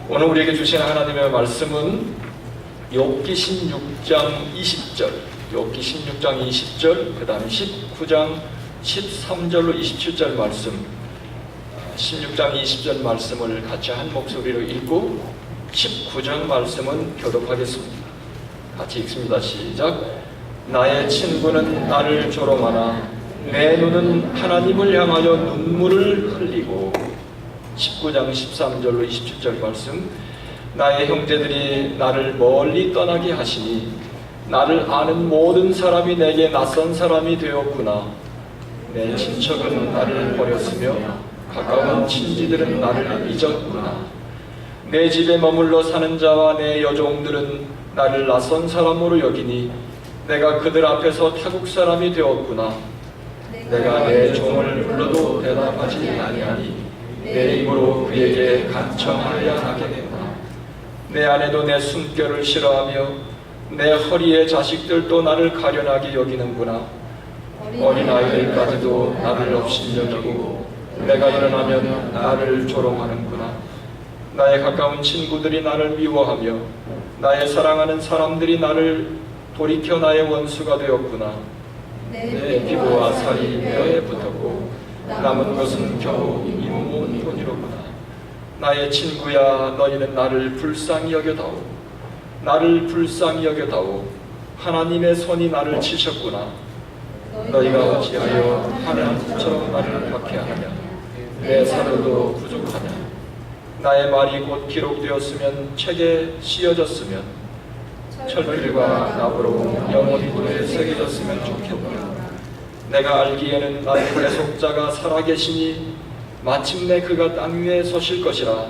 오늘 우리에게 주신 하나님의 말씀은 욥기 16장 20절, 욥기 16장 20절, 그 다음에 19장 13절로 27절 말씀, 16장 20절 말씀을 같이 한 목소리로 읽고 19장 말씀은 교독하겠습니다. 같이 읽습니다. 시작. 나의 친구는 나를 조롱하나 내 눈은 하나님을 향하여 눈물을 흘리고. 19장 13절로 27절 말씀. 나의 형제들이 나를 멀리 떠나게 하시니 나를 아는 모든 사람이 내게 낯선 사람이 되었구나. 내 친척은 나를 버렸으며 가까운 친지들은 나를 잊었구나. 내 집에 머물러 사는 자와 내 여종들은 나를 낯선 사람으로 여기니 내가 그들 앞에서 타국 사람이 되었구나. 내가 내 종을 불러도 대답하지 아니하니 내 입으로 그에게 간청하여야 하겠구나. 내 아내도 내 숨결을 싫어하며 내 허리의 자식들도 나를 가련하게 여기는구나. 어린아이들까지도 나를 업신여기고 내가 일어나면 나를 조롱하는구나. 나의 가까운 친구들이 나를 미워하며 나의 사랑하는 사람들이 나를 돌이켜 나의 원수가 되었구나. 내 피부와 살이 뼈에 붙었고 남은 것은 겨우 잇몸뿐이로구나. 나의 친구야, 너희는 나를 불쌍히 여겨다오. 나를 불쌍히 여겨다오. 하나님의 손이 나를 치셨구나. 너희가 어찌하여 하나님처럼 나를 박해하느냐. 내 사료도 부족하냐. 나의 말이 곧 기록되었으면 책에 씌어졌으면 철필과 나무로 영원히 돌에 새겨졌으면 좋겠구나. 내가 알기에는 나의 대속자가 살아계시니 마침내 그가 땅 위에 서실 것이라.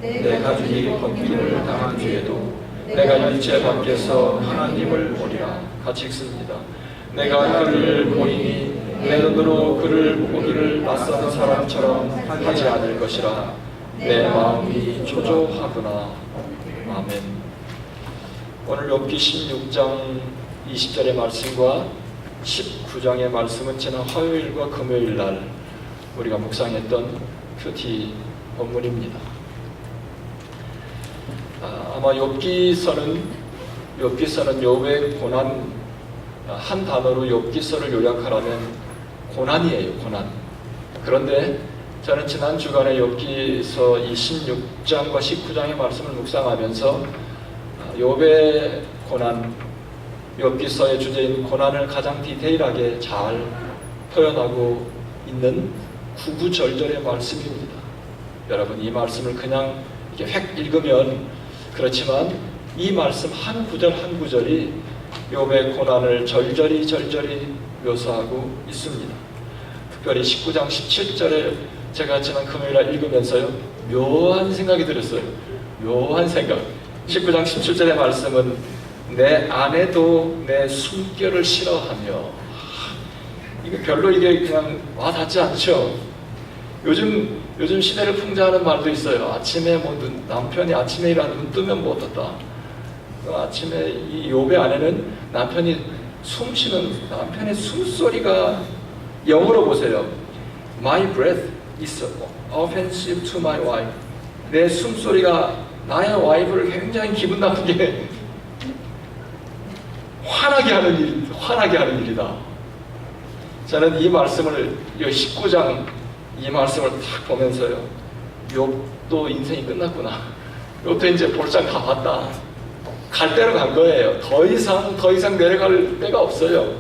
내 가죽이 벗김을 당한 뒤에도 내가 일체 밖에서 하나님을 보리라. 같이 읽습니다. 내가 그를 보이니 내 눈으로 그를 보기를 낯선 사람처럼 하지 않을 것이라. 내 마음이 초조하구나. 아멘. 오늘 욥기 16장 20절의 말씀과 19장의 말씀은 지난 화요일과 금요일 날 우리가 묵상했던 큐티 본문입니다. 아마 욥기서는 욥의 고난, 한 단어로 욥기서를 요약하라면 고난이에요. 고난. 그런데 저는 지난 주간에 욥기서 이 16장과 19장의 말씀을 묵상하면서 욥의 고난, 욥기서의 주제인 고난을 가장 디테일하게 잘 표현하고 있는 구구절절의 말씀입니다. 여러분, 이 말씀을 그냥 이렇게 획 읽으면 그렇지만 이 말씀 한 구절 한 구절이 욥의 고난을 절절히 묘사하고 있습니다. 특별히 19장 17절에 제가 지난 금요일에 읽으면서요, 묘한 생각이 들었어요. 묘한 생각. 19장 17절의 말씀은 내 아내도 내 숨결을 싫어하며. 이게 별로 이게 그냥 와닿지 않죠. 요즘 시대를 풍자하는 말도 있어요. 아침에 남편이 아침에 눈 뜨면 뭐 어떻다. 아침에 이 욥의 아내는 남편의 숨소리가, 영어로 보세요. My breath is offensive to my wife. 내 숨소리가 나의 와이프를 굉장히 기분 나쁘게 화나게 하는 일이다. 저는 이 말씀을, 19장 이 말씀을 딱 보면서요, 욥도 인생이 끝났구나. 욥도 이제 볼장 다 봤다. 갈 대로 간 거예요. 더 이상 내려갈 데가 없어요.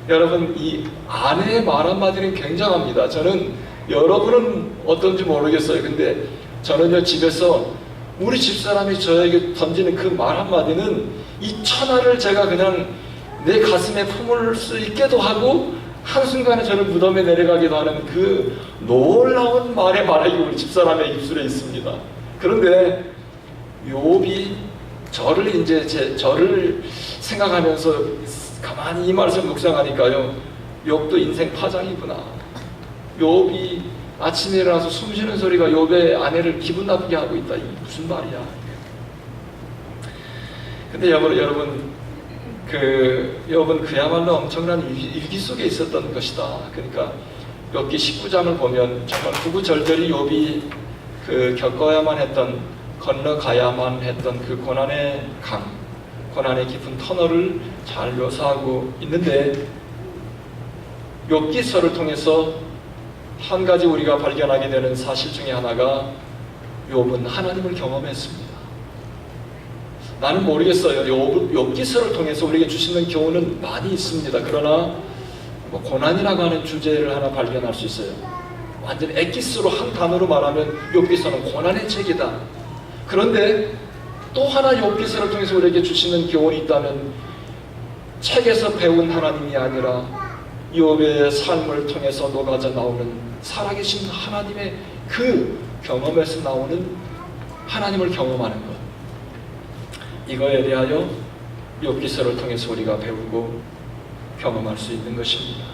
여러분, 이 아내의 말 한마디는 굉장합니다. 저는 여러분은 어떤지 모르겠어요. 근데 저는요, 집에서 우리 집사람이 저에게 던지는 그 말 한마디는 이 천하를 제가 그냥 내 가슴에 품을 수 있게도 하고 한순간에 저는 무덤에 내려가기도 하는 그 놀라운 말의 말이 우리 집사람의 입술에 있습니다. 그런데 욥이 저를 생각하면서 가만히 이 말씀 묵상하니까요, 욥도 인생 파장이구나. 욥이 아침에 일어나서 숨쉬는 소리가 욥의 아내를 기분 나쁘게 하고 있다. 이게 무슨 말이야? 근데 여러분, 욥은 그야말로 엄청난 위기 속에 있었던 것이다. 그러니까 욥기 19장을 보면 정말 구구절절히 욥이 겪어야만 했던 건너가야만 했던 그 고난의 강, 고난의 깊은 터널을 잘 묘사하고 있는데, 욥기서를 통해서 한 가지 우리가 발견하게 되는 사실 중에 하나가, 욥은 하나님을 경험했습니다. 나는 모르겠어요. 욥기서를 통해서 우리에게 주시는 교훈은 많이 있습니다. 그러나 고난이라고 하는 주제를 하나 발견할 수 있어요. 완전 엑기스로 한 단어로 말하면 욥기서는 고난의 책이다. 그런데 또 하나 욥기서를 통해서 우리에게 주시는 교훈이 있다면, 책에서 배운 하나님이 아니라 욥의 삶을 통해서 녹아져 나오는 살아계신 하나님의 그 경험에서 나오는 하나님을 경험하는 것, 이거에 대하여 욥기서를 통해서 우리가 배우고 경험할 수 있는 것입니다.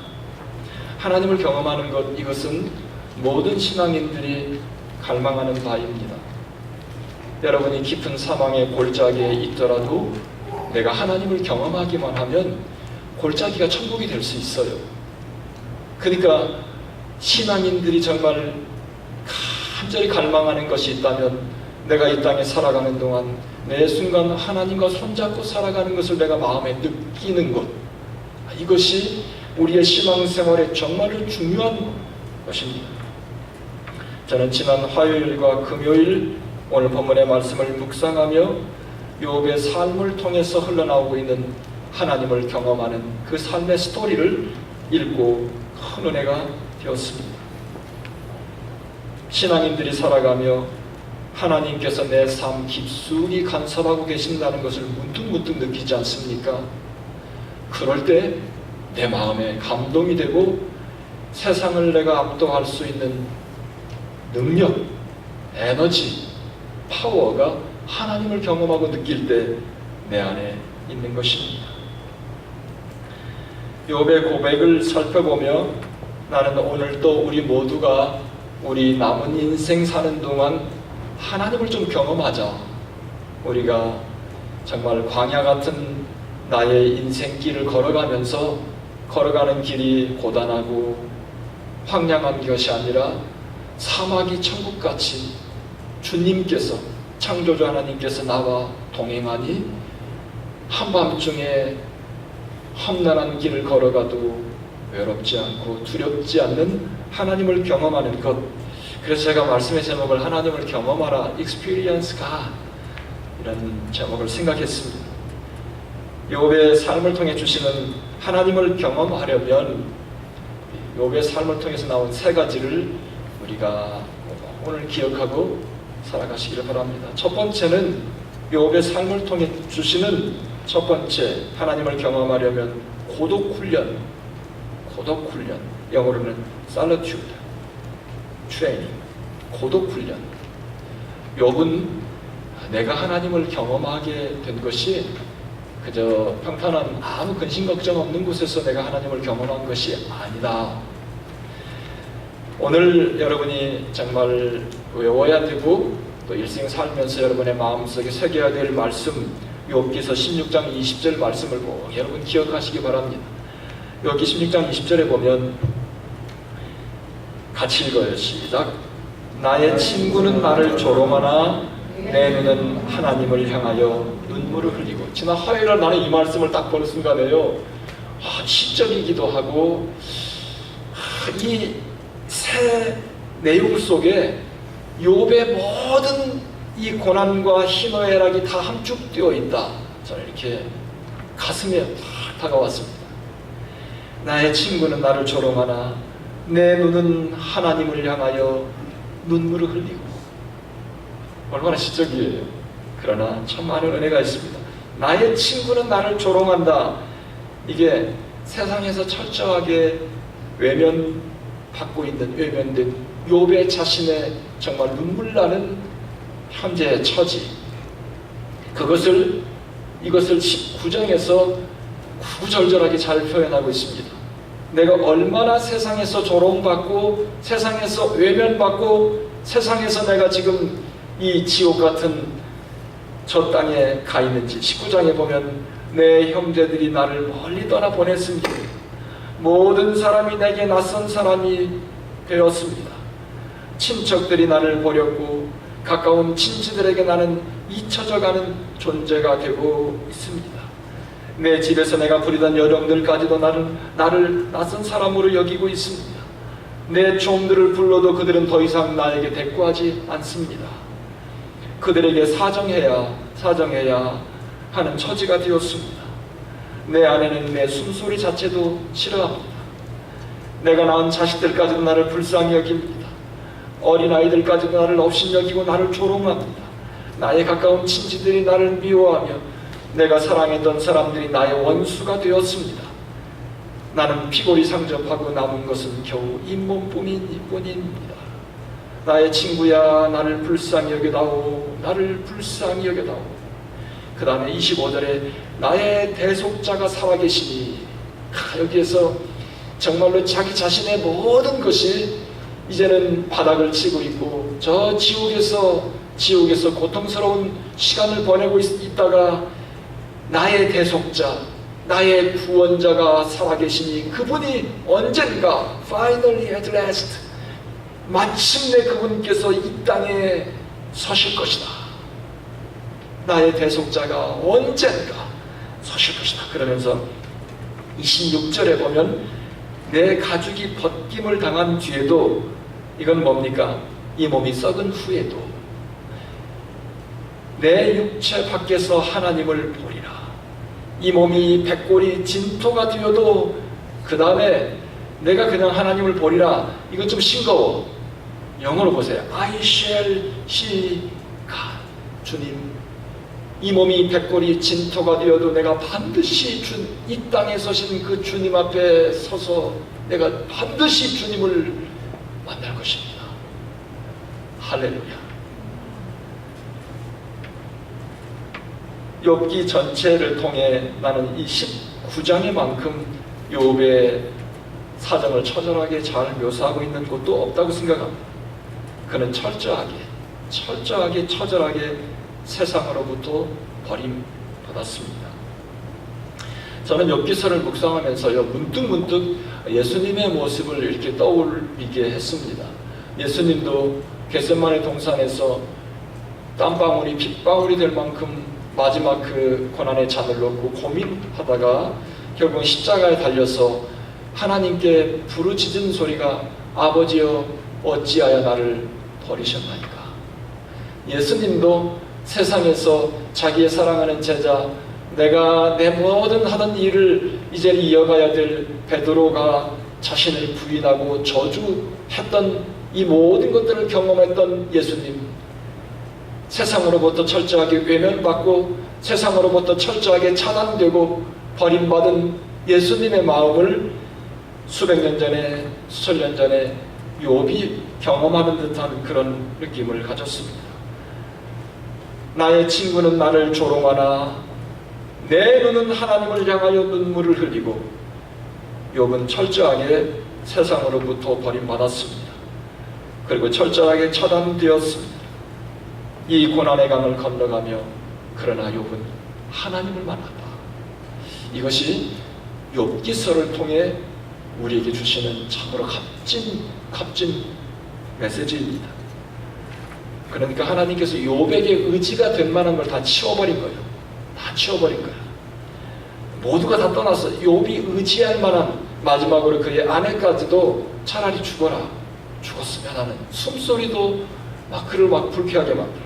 하나님을 경험하는 것, 이것은 모든 신앙인들이 갈망하는 바입니다. 여러분이 깊은 사망의 골짜기에 있더라도 내가 하나님을 경험하기만 하면 골짜기가 천국이 될 수 있어요. 그러니까 신앙인들이 정말 간절히 갈망하는 것이 있다면, 내가 이 땅에 살아가는 동안 매 순간 하나님과 손잡고 살아가는 것을 내가 마음에 느끼는 것, 이것이 우리의 신앙생활에 정말로 중요한 것입니다. 저는 지난 화요일과 금요일 오늘 본문의 말씀을 묵상하며 욥의 삶을 통해서 흘러나오고 있는 하나님을 경험하는 그 삶의 스토리를 읽고 큰 은혜가 되었습니다. 신앙인들이 살아가며 하나님께서 내 삶 깊숙이 간섭하고 계신다는 것을 문득문득 느끼지 않습니까? 그럴 때 내 마음에 감동이 되고 세상을 내가 압도할 수 있는 능력, 에너지, 파워가 하나님을 경험하고 느낄 때 내 안에 있는 것입니다. 욥의 고백을 살펴보며 나는 오늘도 우리 모두가 우리 남은 인생 사는 동안 하나님을 좀 경험하자. 우리가 정말 광야 같은 나의 인생길을 걸어가는 길이 고단하고 황량한 것이 아니라 사막이 천국같이 주님께서, 창조주 하나님께서 나와 동행하니 한밤중에 험난한 길을 걸어가도 외롭지 않고 두렵지 않는 하나님을 경험하는 것. 그래서 제가 말씀의 제목을 하나님을 경험하라, Experience God, 이런 제목을 생각했습니다. 욥의 삶을 통해 주시는 하나님을 경험하려면 욥의 삶을 통해서 나온 세 가지를 우리가 오늘 기억하고 살아가시기를 바랍니다. 첫 번째는 욥의 삶을 통해 주시는 첫 번째 하나님을 경험하려면 고독 훈련, 영어로는 solitude training, 고독 훈련. 욥은 내가 하나님을 경험하게 된 것이 그저 평탄한 아무 근심 걱정 없는 곳에서 내가 하나님을 경험한 것이 아니다. 오늘 여러분이 정말 외워야 되고 또 일생 살면서 여러분의 마음속에 새겨야 될 말씀, 욥기서 16장 20절 말씀을 꼭 여러분 기억하시기 바랍니다. 욥기 16장 20절에 보면 같이 읽어요. 시작. 나의 친구는 나를 조롱하나 내 눈은 하나님을 향하여 눈물을 흘리고. 지난 화요일에 나는 이 말씀을 딱 보는 순간에요, 시적이기도 하고, 이 새 내용 속에 욥의 모든 이 고난과 희노애락이 다 함축되어 있다. 저는 이렇게 가슴에 탁 다가왔습니다. 나의 친구는 나를 조롱하나 내 눈은 하나님을 향하여 눈물을 흘리고. 얼마나 시적이에요. 그러나 참 많은 은혜가 있습니다. 나의 친구는 나를 조롱한다. 이게 세상에서 철저하게 외면받고 있는, 외면된 욥의 자신의 정말 눈물 나는 현재의 처지, 이것을 19장에서 구구절절하게 잘 표현하고 있습니다. 내가 얼마나 세상에서 조롱받고 세상에서 외면받고 세상에서 내가 지금 이 지옥 같은 저 땅에 가 있는지. 19장에 보면 내 형제들이 나를 멀리 떠나 보냈습니다. 모든 사람이 내게 낯선 사람이 되었습니다. 친척들이 나를 버렸고 가까운 친지들에게 나는 잊혀져가는 존재가 되고 있습니다. 내 집에서 내가 부리던 여령들까지도 나를 낯선 사람으로 여기고 있습니다. 내 종들을 불러도 그들은 더 이상 나에게 대꾸하지 않습니다. 그들에게 사정해야 하는 처지가 되었습니다. 내 아내는 내 숨소리 자체도 싫어합니다. 내가 낳은 자식들까지도 나를 불쌍히 여깁니다. 어린아이들까지도 나를 업신여기고 나를 조롱합니다. 나의 가까운 친지들이 나를 미워하며 내가 사랑했던 사람들이 나의 원수가 되었습니다. 나는 피골이 상접하고 남은 것은 겨우 잇몸뿐입니다. 나의 친구야, 나를 불쌍히 여겨다오. 나를 불쌍히 여겨다오. 그 다음에 25절에 나의 대속자가 살아계시니, 여기에서 정말로 자기 자신의 모든 것이 이제는 바닥을 치고 있고 저 지옥에서 고통스러운 시간을 보내고 있다가 나의 대속자, 나의 구원자가 살아계시니 그분이 언젠가 finally at last 마침내 그분께서 이 땅에 서실 것이다. 나의 대속자가 언젠가 서실 것이다. 그러면서 26절에 보면 내 가죽이 벗김을 당한 뒤에도 이건 뭡니까? 이 몸이 썩은 후에도 내 육체 밖에서 하나님을 보리라. 이 몸이 백골이 진토가 되어도 그 다음에 내가 그냥 하나님을 보리라. 이건 좀 싱거워. 영어로 보세요. I shall see God. 주님, 이 몸이 백골이 진토가 되어도 내가 반드시 이 땅에 서신 그 주님 앞에 서서 내가 반드시 주님을 만날 것입니다. 할렐루야. 욥기 전체를 통해 나는 이 19장의 만큼 욥의 사정을 처절하게 잘 묘사하고 있는 곳도 없다고 생각합니다. 그는 철저하게 처절하게 세상으로부터 버림받았습니다. 저는 욥기서를 묵상하면서요, 문득 예수님의 모습을 이렇게 떠올리게 했습니다. 예수님도 겟세마네 동산에서 땀방울이 빗방울이 될 만큼 마지막 그 고난의 잔을 놓고 고민하다가 결국 십자가에 달려서 하나님께 부르짖은 소리가 아버지여 어찌하여 나를 버리셨나이까. 예수님도 세상에서 자기의 사랑하는 제자, 내가 내 모든 하던 일을 이제 이어가야 될 베드로가 자신을 부인하고 저주했던 이 모든 것들을 경험했던 예수님, 세상으로부터 철저하게 외면받고 세상으로부터 철저하게 차단되고 버림받은 예수님의 마음을 수백 년 전에, 수천 년 전에 욥이 경험하는 듯한 그런 느낌을 가졌습니다. 나의 친구는 나를 조롱하나 내 눈은 하나님을 향하여 눈물을 흘리고 욥은 철저하게 세상으로부터 버림받았습니다. 그리고 철저하게 차단되었습니다. 이 고난의 강을 건너가며 그러나 욥은 하나님을 만났다. 이것이 욥기서를 통해 우리에게 주시는 참으로 값진 메시지입니다. 그러니까 하나님께서 욥에게 의지가 될 만한 걸 다 치워버린 거예요. 다 치워버린 거예요. 모두가 다 떠났어. 욥이 의지할 만한, 마지막으로 그의 아내까지도 차라리 죽어라, 죽었으면 하는 숨소리도 막 그를 막 불쾌하게 만들어.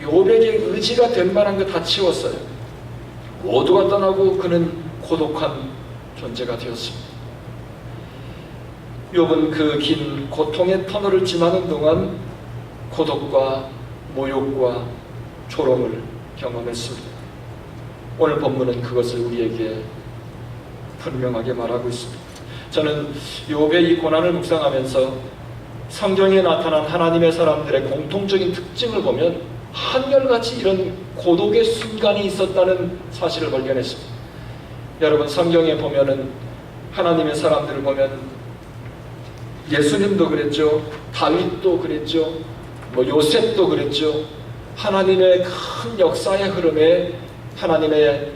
욥에게 의지가 될 만한 거 다 치웠어요. 모두가 떠나고 그는 고독한 존재가 되었습니다. 욥은 그 긴 고통의 터널을 지나는 동안 고독과 모욕과 조롱을 경험했습니다. 오늘 본문은 그것을 우리에게 분명하게 말하고 있습니다. 저는 욥의 이 고난을 묵상하면서 성경에 나타난 하나님의 사람들의 공통적인 특징을 보면 한결같이 이런 고독의 순간이 있었다는 사실을 발견했습니다. 여러분, 성경에 보면은 하나님의 사람들을 보면 예수님도 그랬죠, 다윗도 그랬죠, 요셉도 그랬죠. 하나님의 큰 역사의 흐름에 하나님의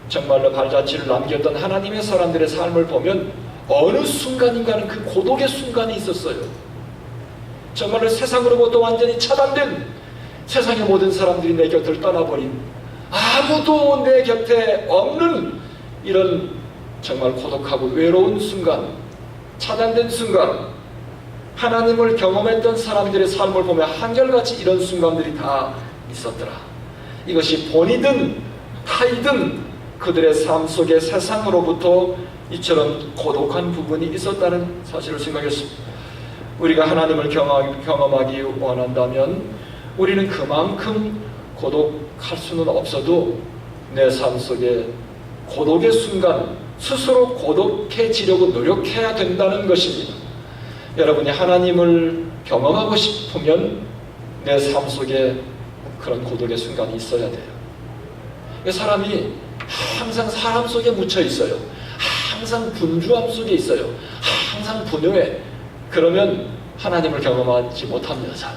정말로 발자취를 남겼던 하나님의 사람들의 삶을 보면 어느 순간인가는 그 고독의 순간이 있었어요. 정말로 세상으로부터 완전히 차단된, 세상의 모든 사람들이 내 곁을 떠나버린, 아무도 내 곁에 없는 이런 정말 고독하고 외로운 순간, 차단된 순간, 하나님을 경험했던 사람들의 삶을 보면 한결같이 이런 순간들이 다 있었더라. 이것이 본이든 타이든 그들의 삶 속에 세상으로부터 이처럼 고독한 부분이 있었다는 사실을 생각했습니다. 우리가 하나님을 경험하기 원한다면 우리는 그만큼 고독할 수는 없어도 내 삶 속에 고독의 순간, 스스로 고독해지려고 노력해야 된다는 것입니다. 여러분이 하나님을 경험하고 싶으면 내 삶 속에 그런 고독의 순간이 있어야 돼요. 사람이 항상 사람 속에 묻혀 있어요. 항상 분주함 속에 있어요. 항상 분요해. 그러면 하나님을 경험하지 못합니다. 잘.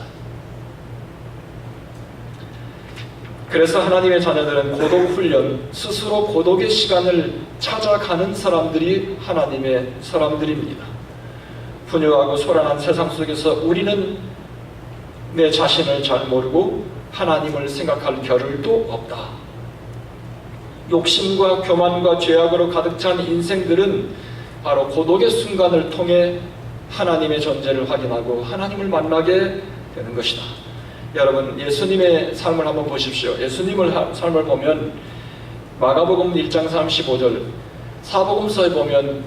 그래서 하나님의 자녀들은 고독 훈련, 스스로 고독의 시간을 찾아가는 사람들이 하나님의 사람들입니다. 분유하고 소란한 세상 속에서 우리는 내 자신을 잘 모르고 하나님을 생각할 겨를도 없다. 욕심과 교만과 죄악으로 가득 찬 인생들은 바로 고독의 순간을 통해 하나님의 존재를 확인하고 하나님을 만나게 되는 것이다. 여러분, 예수님의 삶을 한번 보십시오. 예수님의 삶을 보면 마가복음 1장 35절, 사복음서에 보면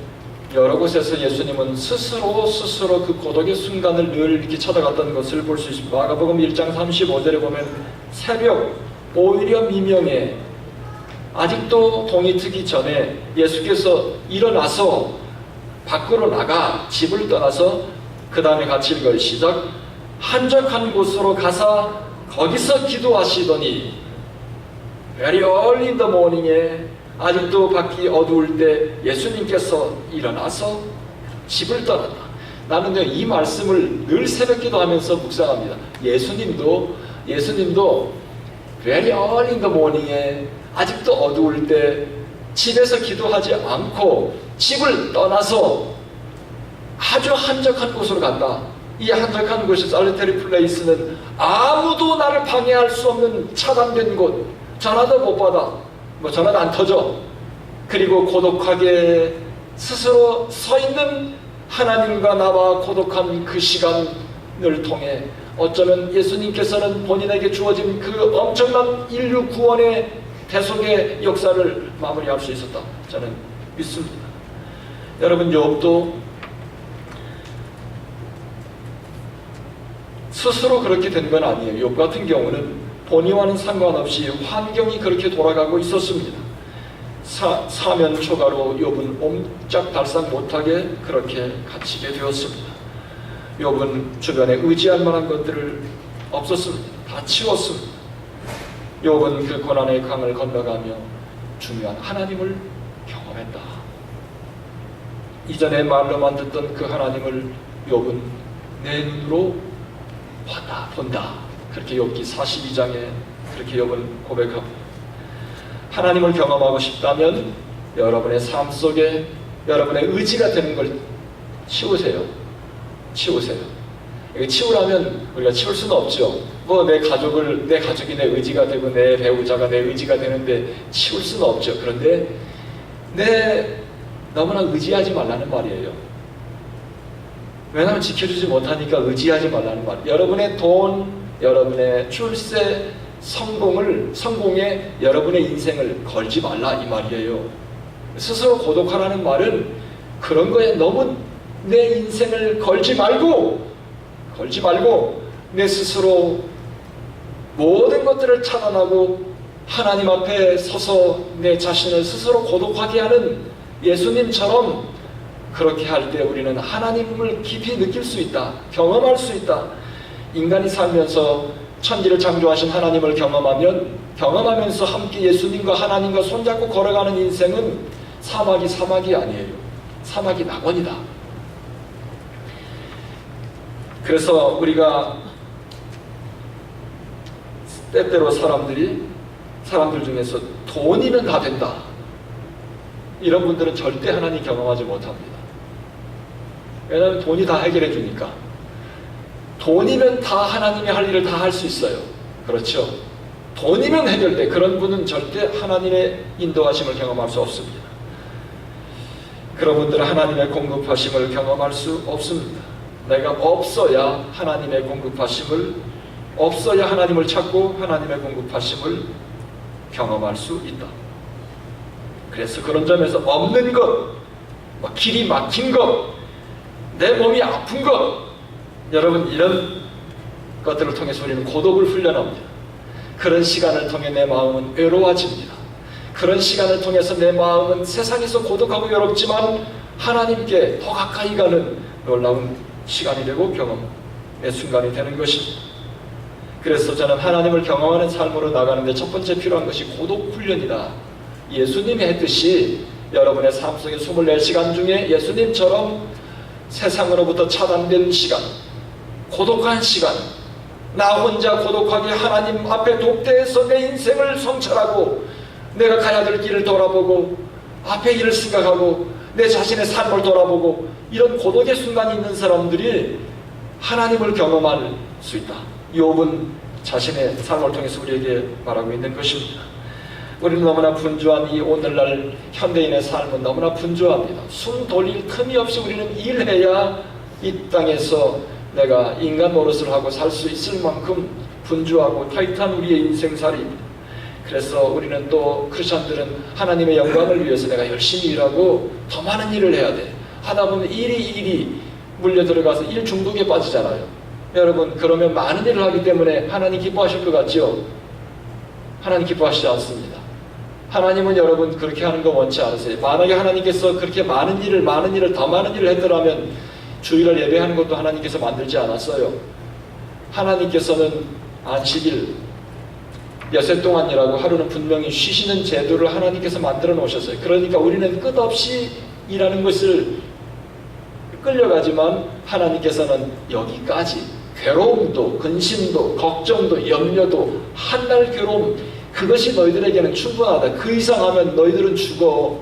여러 곳에서 예수님은 스스로 그 고독의 순간을 늘 이렇게 찾아갔던 것을 볼 수 있습니다. 마가복음 1장 35절에 보면 새벽 오히려 미명에 아직도 동이 트기 전에 예수께서 일어나서 밖으로 나가 집을 떠나서 그 다음에 같이 읽어요. 시작. 한적한 곳으로 가사 거기서 기도하시더니 very early in the morning에 아직도 밖이 어두울 때 예수님께서 일어나서 집을 떠났다. 나는요 이 말씀을 늘 새벽 기도하면서 묵상합니다. 예수님도 very early in the morning에 아직도 어두울 때 집에서 기도하지 않고 집을 떠나서 아주 한적한 곳으로 간다. 이 한적한 곳이 솔리터리 플레이스는 아무도 나를 방해할 수 없는 차단된 곳, 전화도 못 받아, 전화도 안 터져. 그리고 고독하게 스스로 서 있는 하나님과 나와 고독한 그 시간을 통해 어쩌면 예수님께서는 본인에게 주어진 그 엄청난 인류 구원의 대속의 역사를 마무리할 수 있었다. 저는 믿습니다. 여러분, 욥도 스스로 그렇게 된 건 아니에요. 욥 같은 경우는 본의와는 상관없이 환경이 그렇게 돌아가고 있었습니다. 사면 초가로 욥은 옴짝달싹 못하게 그렇게 갇히게 되었습니다. 욥은 주변에 의지할 만한 것들을 없었습니다. 다 치웠습니다. 욥은 그 고난의 강을 건너가며 중요한 하나님을 경험했다. 이전에 말로만 듣던 그 하나님을 욥은 내 눈으로 본다. 그렇게 욥기 42장에 그렇게 욥은 고백합니다. 하나님을 경험하고 싶다면 여러분의 삶 속에 여러분의 의지가 되는 걸 치우세요. 치우라면 우리가 치울 수는 없죠. 내 가족이 내 의지가 되고 내 배우자가 내 의지가 되는데 치울 수는 없죠. 그런데 너무나 의지하지 말라는 말이에요. 왜냐하면 지켜주지 못하니까 의지하지 말라는 말. 여러분의 돈, 여러분의 출세, 성공에 여러분의 인생을 걸지 말라 이 말이에요. 스스로 고독하라는 말은 그런 거에 너무 내 인생을 걸지 말고 내 스스로 모든 것들을 차단하고 하나님 앞에 서서 내 자신을 스스로 고독하게 하는 예수님처럼 그렇게 할 때 우리는 하나님을 깊이 느낄 수 있다. 경험할 수 있다. 인간이 살면서 천지를 창조하신 하나님을 경험하면서 함께 예수님과 하나님과 손잡고 걸어가는 인생은 사막이 아니에요. 사막이 낙원이다. 그래서 우리가 때때로 사람들 중에서 돈이면 다 된다. 이런 분들은 절대 하나님 경험하지 못합니다. 왜냐하면 돈이 다 해결해 주니까. 돈이면 다 하나님이 할 일을 다 할 수 있어요. 그렇죠? 돈이면 해결돼. 그런 분은 절대 하나님의 인도하심을 경험할 수 없습니다. 그런 분들은 하나님의 공급하심을 경험할 수 없습니다. 내가 없어야 하나님의 공급하심을, 없어야 하나님을 찾고 하나님의 공급하심을 경험할 수 있다. 그래서 그런 점에서 없는 것, 길이 막힌 것, 내 몸이 아픈 것, 여러분 이런 것들을 통해서 우리는 고독을 훈련합니다. 그런 시간을 통해 내 마음은 외로워집니다. 그런 시간을 통해서 내 마음은 세상에서 고독하고 외롭지만 하나님께 더 가까이 가는 놀라운 시간이 되고 경험의 순간이 되는 것입니다. 그래서 저는 하나님을 경험하는 삶으로 나가는데 첫 번째 필요한 것이 고독 훈련이다. 예수님이 했듯이 여러분의 삶 속에 24시간 중에 예수님처럼 세상으로부터 차단된 시간, 고독한 시간, 나 혼자 고독하게 하나님 앞에 독대해서 내 인생을 성찰하고 내가 가야 될 길을 돌아보고 앞에 일을 생각하고 내 자신의 삶을 돌아보고 이런 고독의 순간이 있는 사람들이 하나님을 경험할 수 있다. 욥은 자신의 삶을 통해서 우리에게 말하고 있는 것입니다. 우리는 너무나 분주한 이 오늘날 현대인의 삶은 너무나 분주합니다. 숨 돌릴 틈이 없이 우리는 일해야 이 땅에서 내가 인간 노릇을 하고 살 수 있을 만큼 분주하고 타이트한 우리의 인생살이입니다. 그래서 우리는 또 크리스천들은 하나님의 영광을 위해서 내가 열심히 일하고 더 많은 일을 해야 돼. 하다 보면 일이 물려 들어가서 일 중독에 빠지잖아요. 여러분 그러면 많은 일을 하기 때문에 하나님 기뻐하실 것 같죠? 하나님 기뻐하시지 않습니다. 하나님은 여러분 그렇게 하는 거 원치 않으세요. 만약에 하나님께서 그렇게 많은 일을 더 많은 일을 했더라면 주일을 예배하는 것도 하나님께서 만들지 않았어요. 하나님께서는 안식일 여세 동안 일하고 하루는 분명히 쉬시는 제도를 하나님께서 만들어 놓으셨어요. 그러니까 우리는 끝없이 일하는 것을 끌려가지만 하나님께서는 여기까지 괴로움도 근심도 걱정도 염려도 한날 괴로움 그것이 너희들에게는 충분하다. 그 이상 하면 너희들은 죽어.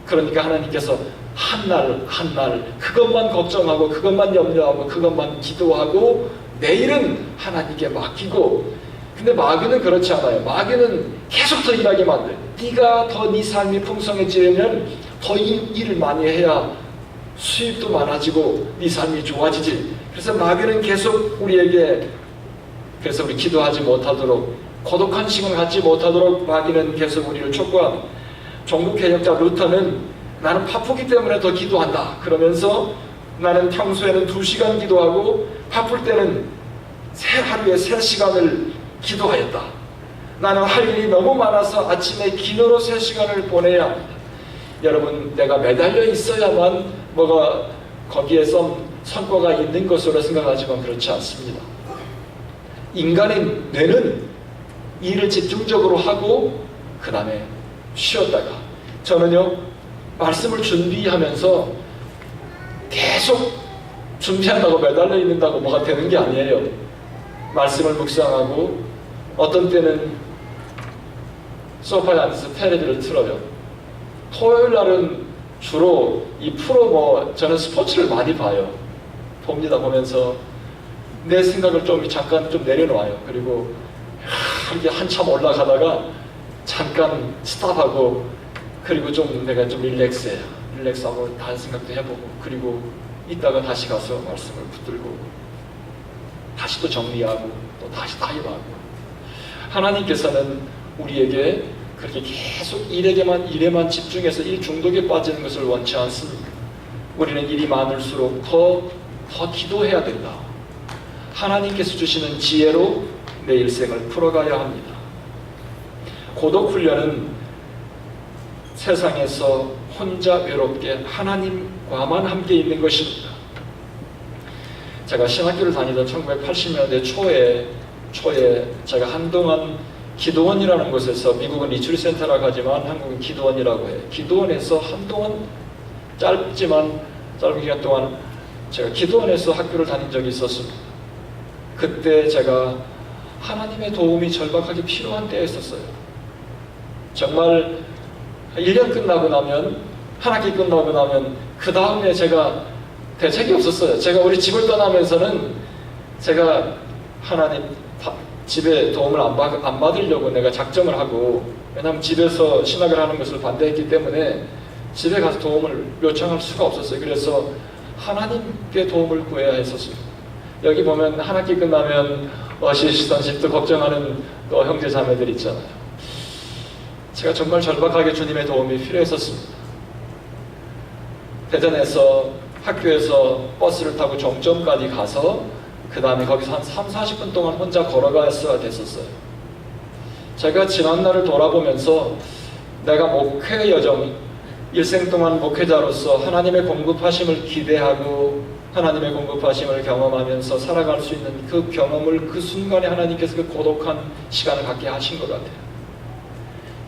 그러니까 하나님께서 한날 그것만 걱정하고 그것만 염려하고 그것만 기도하고 내일은 하나님께 맡기고. 근데 마귀는 그렇지 않아요. 마귀는 계속 더 일하게 만들어요. 네가 더 네 삶이 풍성해지려면 더 일을 많이 해야 수입도 많아지고 네 삶이 좋아지지. 그래서 마귀는 계속 우리에게, 그래서 우리 기도하지 못하도록 고독한 시간을 갖지 못하도록 마귀는 계속 우리를 촉구합니다. 종국개혁자 루터는 나는 바쁘기 때문에 더 기도한다 그러면서 나는 평소에는 2시간 기도하고 바쁠 때는 하루에 3시간을 기도하였다. 나는 할 일이 너무 많아서 아침에 기도로 3시간을 보내야 합니다. 여러분 내가 매달려 있어야만 뭐가 거기에서 성과가 있는 것으로 생각하지만 그렇지 않습니다. 인간의 뇌는 일을 집중적으로 하고 그 다음에 쉬었다가, 저는요 말씀을 준비하면서 계속 준비한다고 매달려 있는다고 뭐가 되는 게 아니에요. 말씀을 묵상하고 어떤 때는 소파에 앉아서 테레비를 틀어요. 토요일 날은 주로 이 프로 저는 스포츠를 많이 봐요. 봅니다. 보면서 내 생각을 잠깐 내려놓아요. 그리고 이렇게 한참 올라가다가 잠깐 스탑하고 그리고 내가 릴렉스해요. 릴렉스하고 다른 생각도 해보고 그리고 이따가 다시 가서 말씀을 붙들고 다시 또 정리하고 또 다시 타협하고. 하나님께서는 우리에게 그렇게 계속 일에만 집중해서 일 중독에 빠지는 것을 원치 않습니다. 우리는 일이 많을수록 더 기도해야 된다. 하나님께서 주시는 지혜로 내 일생을 풀어가야 합니다. 고독 훈련은 세상에서 혼자 외롭게 하나님과만 함께 있는 것입니다. 제가 신학교를 다니던 1980년대 초에 제가 한동안 기도원이라는 곳에서, 미국은 리트리트 센터라고 하지만 한국은 기도원이라고 해요. 기도원에서 한동안 짧은 기간 동안 제가 기도원에서 학교를 다닌 적이 있었습니다. 그때 제가 하나님의 도움이 절박하게 필요한 때에 있었어요. 정말 1년 끝나고 나면, 한 학기 끝나고 나면 그 다음에 제가 대책이 없었어요. 제가 우리 집을 떠나면서는 제가 하나님 집에 도움을 안 받으려고 내가 작정을 하고, 왜냐하면 집에서 신학을 하는 것을 반대했기 때문에 집에 가서 도움을 요청할 수가 없었어요. 그래서 하나님께 도움을 구해야 했었습니다. 여기 보면 한 학기 끝나면 어시스턴십도 걱정하는 또 형제 자매들 있잖아요. 제가 정말 절박하게 주님의 도움이 필요했었습니다. 대전에서 학교에서 버스를 타고 정점까지 가서 그 다음에 거기서 한 30-40분 동안 혼자 걸어갔어야 됐었어요. 제가 지난날을 돌아보면서 내가 목회 여정, 일생 동안 목회자로서 하나님의 공급하심을 기대하고 하나님의 공급하심을 경험하면서 살아갈 수 있는 그 경험을 그 순간에 하나님께서 그 고독한 시간을 갖게 하신 것 같아요.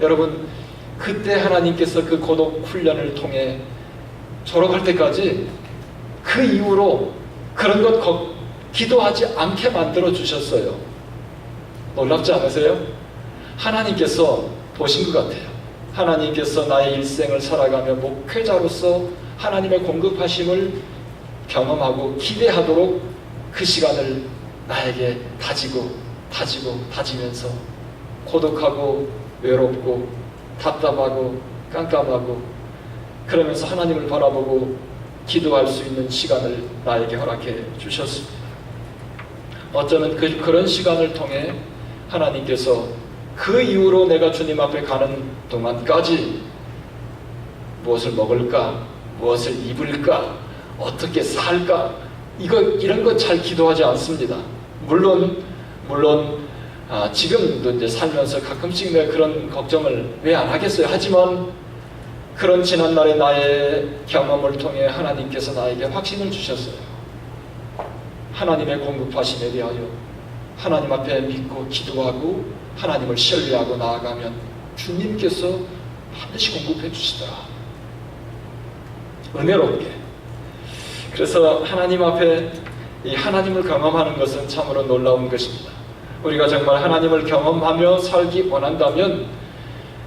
여러분, 그때 하나님께서 그 고독 훈련을 통해 졸업할 때까지 그 이후로 그런 것 기도하지 않게 만들어 주셨어요. 놀랍지 않으세요? 하나님께서 보신 것 같아요. 하나님께서 나의 일생을 살아가며 목회자로서 하나님의 공급하심을 경험하고 기대하도록 그 시간을 나에게 다지면서 고독하고 외롭고 답답하고 깜깜하고 그러면서 하나님을 바라보고 기도할 수 있는 시간을 나에게 허락해 주셨습니다. 어쩌면 그런 시간을 통해 하나님께서 그 이후로 내가 주님 앞에 가는 동안까지 무엇을 먹을까, 무엇을 입을까, 어떻게 살까, 이런 것 잘 기도하지 않습니다. 물론 지금도 이제 살면서 가끔씩 내가 그런 걱정을 왜 안 하겠어요. 하지만 그런 지난날의 나의 경험을 통해 하나님께서 나에게 확신을 주셨어요. 하나님의 공급하심에 대하여 하나님 앞에 믿고 기도하고 하나님을 신뢰하고 나아가면 주님께서 반드시 공급해 주시더라. 은혜롭게. 그래서 하나님 앞에 이 하나님을 경험하는 것은 참으로 놀라운 것입니다. 우리가 정말 하나님을 경험하며 살기 원한다면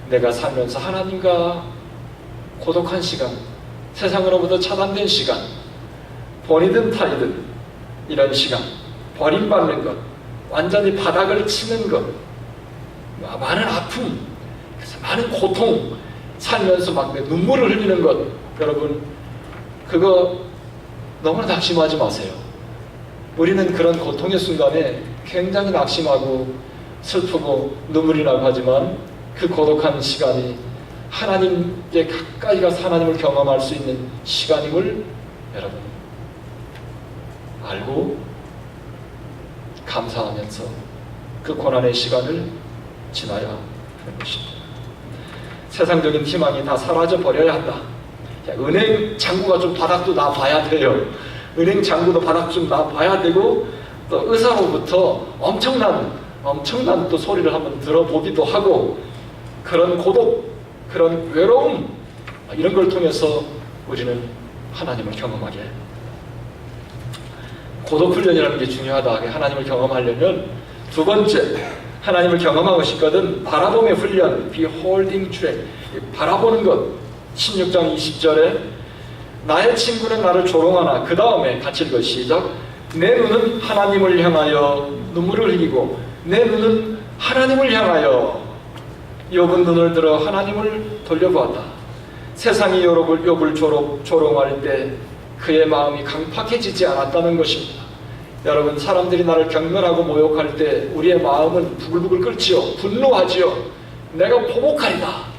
내가 살면서 하나님과 고독한 시간, 세상으로부터 차단된 시간, 본이든 타이든 이런 시간, 버림받는 것, 완전히 바닥을 치는 것, 많은 아픔, 많은 고통, 살면서 막 눈물을 흘리는 것, 여러분 그거 너무나 낙심하지 마세요. 우리는 그런 고통의 순간에 굉장히 낙심하고 슬프고 눈물이 나고 하지만 그 고독한 시간이 하나님께 가까이 가서 하나님을 경험할 수 있는 시간임을 여러분 알고 감사하면서 그 고난의 시간을 지나야 하는 것입니다. 세상적인 희망이 다 사라져 버려야 한다. 은행 잔고가 좀 바닥도 나 봐야 돼요. 은행 잔고도 바닥 좀 나 봐야 되고 또 의사로부터 엄청난 또 소리를 한번 들어보기도 하고 그런 고독, 그런 외로움 이런 걸 통해서 우리는 하나님을 경험하게 고독 훈련이라는 게 중요하다. 하나님을 경험하려면 두 번째 하나님을 경험하고 싶거든 바라봄의 훈련, beholding track, 바라보는 것. 16장 20절에 나의 친구는 나를 조롱하나 그 다음에 같이 읽어 시작. 내 눈은 하나님을 향하여 눈물을 흘리고 내 눈은 하나님을 향하여. 욥은 눈을 들어 하나님을 돌려보았다. 세상이 욥을 조롱할 때 그의 마음이 강팍해지지 않았다는 것입니다. 여러분, 사람들이 나를 경멸하고 모욕할 때 우리의 마음은 부글부글 끓지요. 분노하지요. 내가 보복하리다.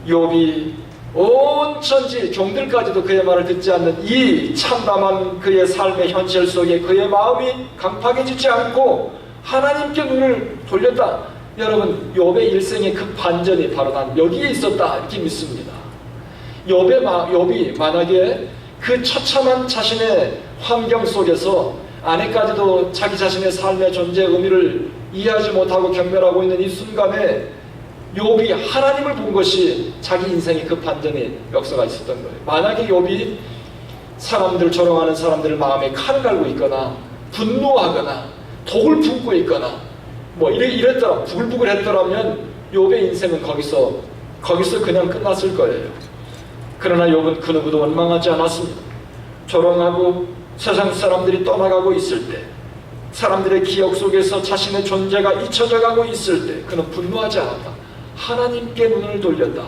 욥이 온 천지 종들까지도 그의 말을 듣지 않는 이 참담한 그의 삶의 현실 속에 그의 마음이 강팍해지지 않고 하나님께 눈을 돌렸다. 여러분, 욥의 일생의 그 반전이 바로 난 여기에 있었다 이렇게 믿습니다. 욥이 만약에 그 처참한 자신의 환경 속에서 아내까지도 자기 자신의 삶의 존재의 의미를 이해하지 못하고 경멸하고 있는 이 순간에 욥이 하나님을 본 것이 자기 인생의 그 반전의 역사가 있었던 거예요. 만약에 욥이 사람들 조롱하는 사람들 마음에 칼을 갈고 있거나 분노하거나 독을 품고 있거나 이랬더라 부글부글 했더라면 욥의 인생은 거기서 그냥 끝났을 거예요. 그러나 욥은 그 누구도 원망하지 않았습니다. 조롱하고 세상 사람들이 떠나가고 있을 때, 사람들의 기억 속에서 자신의 존재가 잊혀져 가고 있을 때 그는 분노하지 않았다. 하나님께 눈을 돌렸다.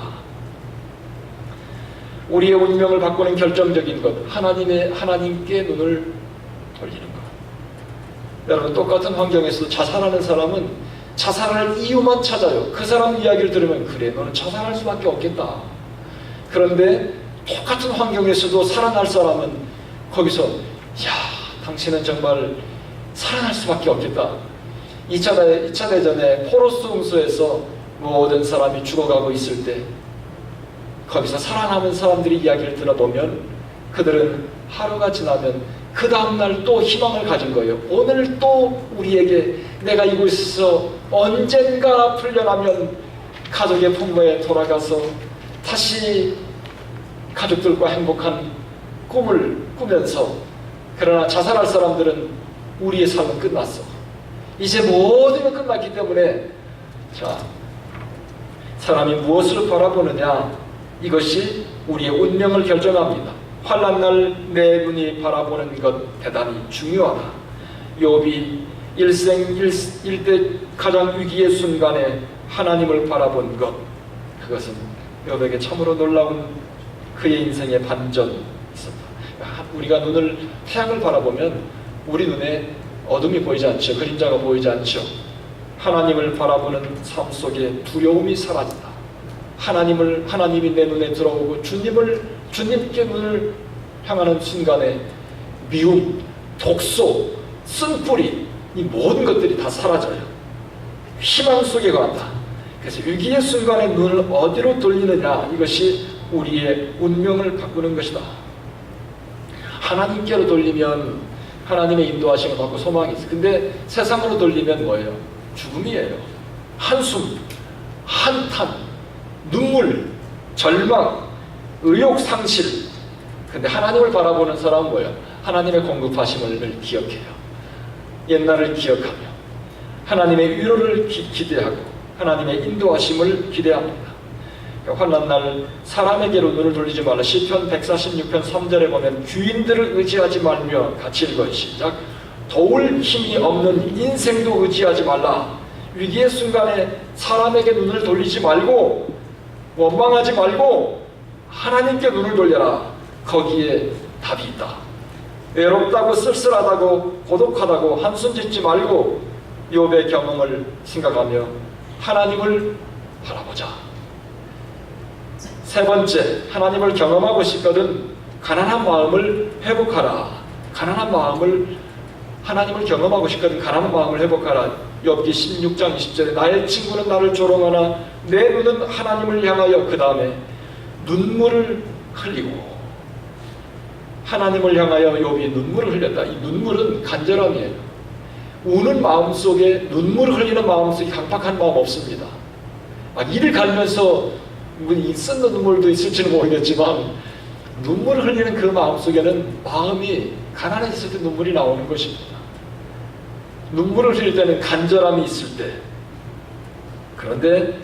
우리의 운명을 바꾸는 결정적인 것, 하나님께 눈을 돌리는 것. 여러분, 똑같은 환경에서도 자살하는 사람은 자살할 이유만 찾아요. 그 사람 이야기를 들으면 그래, 너는 자살할 수밖에 없겠다. 그런데 똑같은 환경에서도 살아날 사람은 거기서 야, 당신은 정말 살아날 수밖에 없겠다. 2차 대전에 포로스 홍수에서 모든 사람이 죽어가고 있을 때 거기서 살아남은 사람들이 이야기를 들어보면 그들은 하루가 지나면 그 다음날 또 희망을 가진 거예요. 오늘 또 우리에게 내가 이곳에서 언젠가 풀려나면 가족의 품모에 돌아가서 다시 가족들과 행복한 꿈을 꾸면서, 그러나 자살할 사람들은 우리의 삶은 끝났어. 이제 모든 게 끝났기 때문에 자, 사람이 무엇을 바라보느냐, 이것이 우리의 운명을 결정합니다. 환난날 내 눈이 바라보는 것 대단히 중요하다. 욥이 일생 일대 가장 위기의 순간에 하나님을 바라본 것, 그것은 욥에게 참으로 놀라운 그의 인생의 반전이 있었다. 우리가 태양을 바라보면 우리 눈에 어둠이 보이지 않죠. 그림자가 보이지 않죠. 하나님을 바라보는 삶 속에 두려움이 사라진다. 하나님이 내 눈에 들어오고 주님께 눈을 향하는 순간에 미움, 독소, 쓴뿌리, 이 모든 것들이 다 사라져요. 희망 속에 간다. 그래서 위기의 순간에 눈을 어디로 돌리느냐, 이것이 우리의 운명을 바꾸는 것이다. 하나님께로 돌리면 하나님의 인도하심을 받고 소망이 있어요. 근데 세상으로 돌리면 뭐예요? 죽음이에요. 한숨, 한탄, 눈물, 절망, 의욕 상실. 근데 하나님을 바라보는 사람은 뭐예요? 하나님의 공급하심을 기억해요. 옛날을 기억하며 하나님의 위로를 기대하고 하나님의 인도하심을 기대합니다. 환난날 사람에게로 눈을 돌리지 말라. 시편 146편 3절에 보면 귀인들을 의지하지 말며, 같이 읽어요. 시작. 도울 힘이 없는 인생도 의지하지 말라. 위기의 순간에 사람에게 눈을 돌리지 말고, 원망하지 말고 하나님께 눈을 돌려라. 거기에 답이 있다. 외롭다고, 쓸쓸하다고, 고독하다고 한숨 짓지 말고 욥의 경험을 생각하며 하나님을 바라보자. 세 번째, 하나님을 경험하고 싶거든 가난한 마음을 회복하라. 하나님을 경험하고 싶거든 가난한 마음을 회복하라. 욥기 16장 20절에 나의 친구는 나를 조롱하나 내 눈은 하나님을 향하여, 그 다음에 눈물을 흘리고, 하나님을 향하여 욥이 눈물을 흘렸다. 이 눈물은 간절함이에요. 우는 마음 속에, 눈물을 흘리는 마음 속에 강팍한 마음 없습니다. 이를 갈면서 쓴 눈물도 있을지는 모르겠지만 눈물을 흘리는 그 마음 속에는 마음이 가난해졌을 때 눈물이 나오는 것입니다. 눈물을 흘릴 때는 간절함이 있을 때. 그런데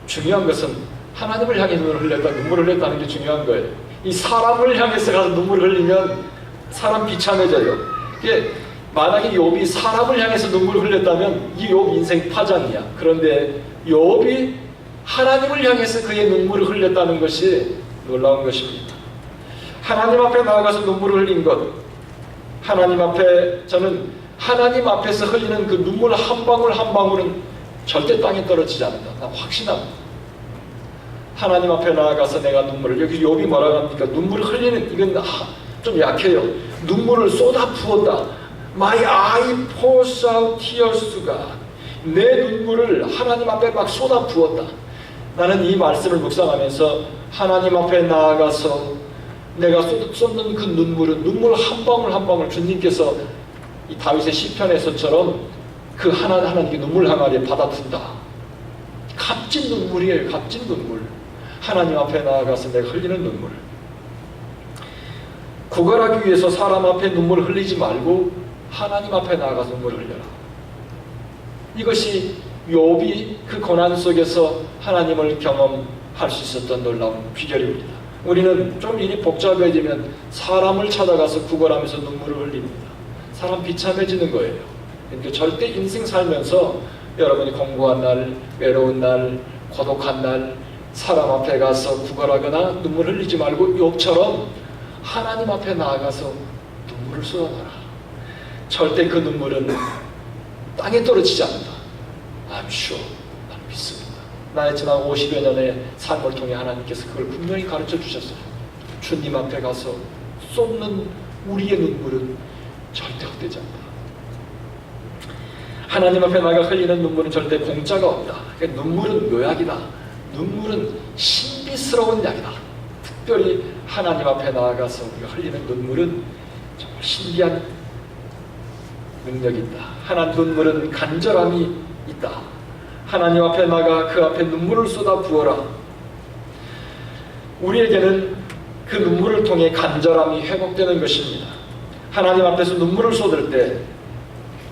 중요한 것은 하나님을 향해 눈물을 흘렸다는 게 중요한 거예요. 이 사람을 향해서 가서 눈물을 흘리면 사람 비참해져요. 이게 만약에 욥이 사람을 향해서 눈물을 흘렸다면 이 욥 인생 파장이야. 그런데 욥이 하나님을 향해서 그의 눈물을 흘렸다는 것이 놀라운 것입니다. 하나님 앞에 나아가서 눈물을 흘린 것, 저는 하나님 앞에서 흘리는 그 눈물 한 방울 한 방울은 절대 땅에 떨어지지 않는다. 난 확신합니다. 하나님 앞에 나아가서 내가 여기 욥이 뭐라고 합니까? 눈물을 흘리는, 이건 좀 약해요. 눈물을 쏟아 부었다. My eye pours out tears to God. 내 눈물을 하나님 앞에 막 쏟아 부었다. 나는 이 말씀을 묵상하면서 하나님 앞에 나아가서 내가 쏟는 그 눈물은 눈물 한 방울 한 방울 주님께서 이 다윗의 시편에서처럼 그 하나님께 눈물 항아리에 받아푼다. 값진 눈물이에요. 값진 눈물. 하나님 앞에 나아가서 내가 흘리는 눈물. 구걸하기 위해서 사람 앞에 눈물을 흘리지 말고 하나님 앞에 나아가서 눈물을 흘려라. 이것이 욥이 그 고난 속에서 하나님을 경험할 수 있었던 놀라운 비결입니다. 우리는 좀 일이 복잡해지면 사람을 찾아가서 구걸하면서 눈물을 흘립니다. 사람 비참해지는 거예요. 그러니까 절대 인생 살면서 여러분이 공부한 날, 외로운 날, 고독한 날 사람 앞에 가서 구걸하거나 눈물 흘리지 말고 욥처럼 하나님 앞에 나아가서 눈물을 쏟아놔라. 절대 그 눈물은 땅에 떨어지지 않는다. I'm sure. 나는 믿습니다. 나의 지난 50여 년의 삶을 통해 하나님께서 그걸 분명히 가르쳐 주셨어요. 주님 앞에 가서 쏟는 우리의 눈물은 절대 헛되지 않다. 하나님 앞에 나가 흘리는 눈물은 절대 공짜가 없다. 그러니까 눈물은 묘약이다. 눈물은 신비스러운 약이다. 특별히 하나님 앞에 나아가서 우리가 흘리는 눈물은 정말 신비한 능력이 있다. 하나님 눈물은 간절함이 있다. 하나님 앞에 나가 그 앞에 눈물을 쏟아 부어라. 우리에게는 그 눈물을 통해 간절함이 회복되는 것입니다. 하나님 앞에서 눈물을 쏟을 때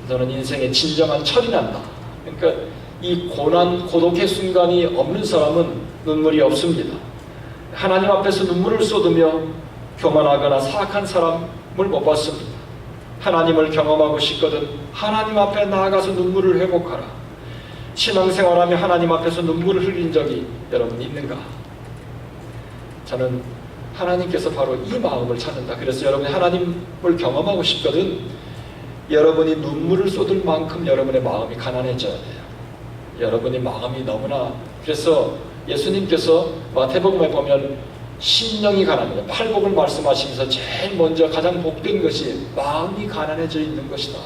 저는 인생에 진정한 철이 난다. 그러니까 이 고난, 고독의 순간이 없는 사람은 눈물이 없습니다. 하나님 앞에서 눈물을 쏟으며 교만하거나 사악한 사람을 못 봤습니다. 하나님을 경험하고 싶거든 하나님 앞에 나아가서 눈물을 회복하라. 신앙생활하며 하나님 앞에서 눈물을 흘린 적이 여러분 있는가? 저는 하나님께서 바로 이 마음을 찾는다. 그래서 여러분이 하나님을 경험하고 싶거든 여러분이 눈물을 쏟을 만큼 여러분의 마음이 가난해져야 돼요. 여러분의 마음이 너무나, 그래서 예수님께서 마태복음에 보면 심령이 가난해요. 팔복을 말씀하시면서 제일 먼저 가장 복된 것이 마음이 가난해져 있는 것이다.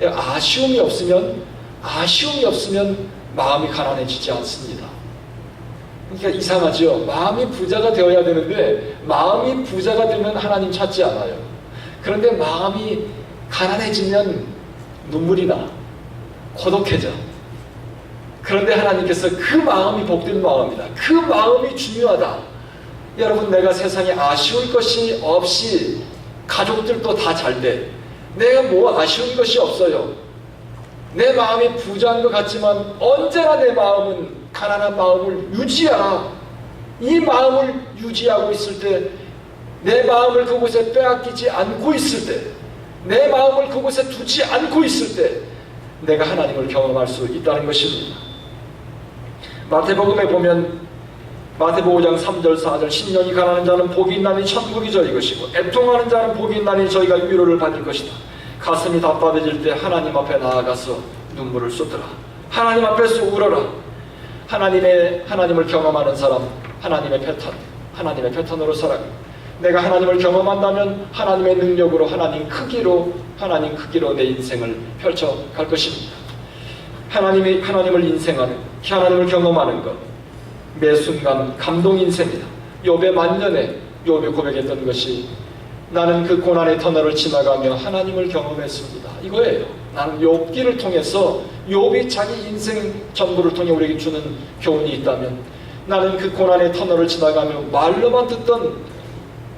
아쉬움이 없으면 마음이 가난해지지 않습니다. 그러니까 이상하죠. 마음이 부자가 되어야 되는데 마음이 부자가 되면 하나님 찾지 않아요. 그런데 마음이 가난해지면 눈물이 나, 고독해져. 그런데 하나님께서 그 마음이 복된 마음이다. 그 마음이 중요하다. 여러분, 내가 세상에 아쉬울 것이 없이 가족들도 다 잘 돼. 내가 뭐 아쉬운 것이 없어요. 내 마음이 부자한 것 같지만 언제나 내 마음은 가난한 마음을 유지하라. 이 마음을 유지하고 있을 때, 내 마음을 그곳에 빼앗기지 않고 있을 때, 내 마음을 그곳에 두지 않고 있을 때 내가 하나님을 경험할 수 있다는 것입니다. 마태복음에 보면 마태복음 5장 3절 4절 심령이 가난한 자는 복이 있나니 천국이 저희 것이고 애통하는 자는 복이 있나니 저희가 위로를 받을 것이다. 가슴이 답답해질 때 하나님 앞에 나아가서 눈물을 쏟으라. 하나님 앞에서 울어라. 하나님을 경험하는 사람, 하나님의 패턴으로 살아가. 내가 하나님을 경험한다면 하나님의 능력으로, 하나님 크기로 내 인생을 펼쳐갈 것입니다. 하나님을 인생하는, 하나님을 경험하는 것, 매 순간 감동 인생이다. 욥의 만년에 욥이 고백했던 것이 나는 그 고난의 터널을 지나가며 하나님을 경험했습니다. 이거예요. 나는 욥기를 통해서 욥이 자기 인생 전부를 통해 우리에게 주는 교훈이 있다면 나는 그 고난의 터널을 지나가며 말로만 듣던,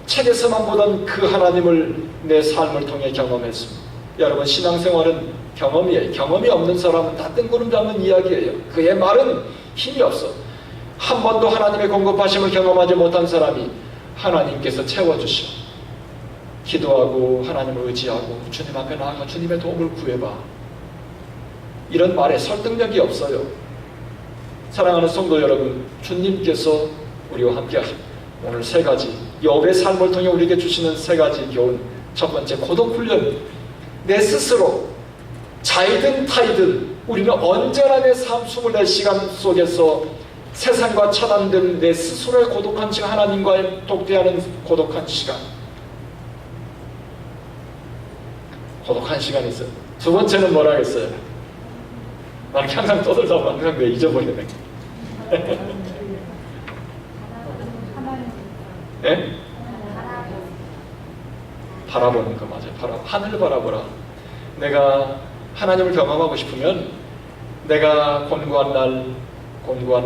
책에서만 보던 그 하나님을 내 삶을 통해 경험했습니다. 여러분, 신앙생활은 경험이에요. 경험이 없는 사람은 다 뜬구름 잡는 이야기예요. 그의 말은 힘이 없어. 한 번도 하나님의 공급하심을 경험하지 못한 사람이 하나님께서 채워주시오. 기도하고 하나님을 의지하고 주님 앞에 나아가 주님의 도움을 구해봐. 이런 말에 설득력이 없어요. 사랑하는 성도 여러분, 주님께서 우리와 함께 하십니다. 오늘 세 가지, 욥의 삶을 통해 우리에게 주시는 세 가지 교훈. 첫 번째, 고독 훈련. 내 스스로 자이든 타이든 우리는 언제나 내 삶 24시간 속에서 세상과 차단된 내 스스로의 고독한 시간, 하나님과의 독대하는 고독한 시간, 고독한 시간이 있어요. 두 번째는 뭐라 했어요? 나는 항상 떠들다 보면 항상 내 잊어버리네. 네? 바라보는 거 맞아요. 하늘 바라보라. 내가 하나님을 경험하고 싶으면 내가 곤고한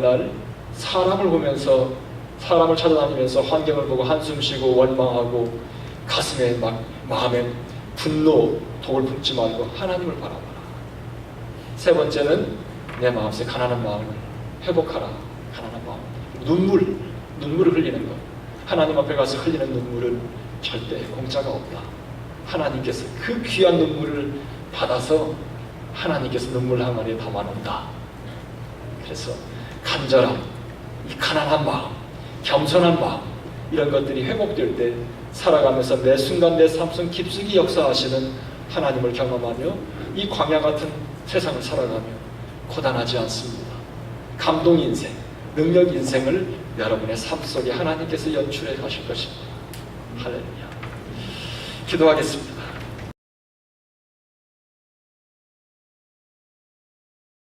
날 사람을 보면서, 사람을 찾아다니면서 환경을 보고 한숨 쉬고 원망하고 가슴에 마음에 분노, 독을 품지 말고 하나님을 바라봐라. 세 번째는 내 마음속에 가난한 마음을 회복하라. 가난한 마음. 눈물을 흘리는 것. 하나님 앞에 가서 흘리는 눈물은 절대 공짜가 없다. 하나님께서 그 귀한 눈물을 받아서 하나님께서 눈물 항아리에 담아놓는다. 그래서 간절함, 이 가난한 마음, 겸손한 마음, 이런 것들이 회복될 때 살아가면서 매 순간 내 삶 속 깊숙이 역사하시는 하나님을 경험하며 이 광야 같은 세상을 살아가며 고단하지 않습니다. 감동 인생, 능력 인생을 여러분의 삶 속에 하나님께서 연출해 가실 것입니다. 할렐루야. 기도하겠습니다.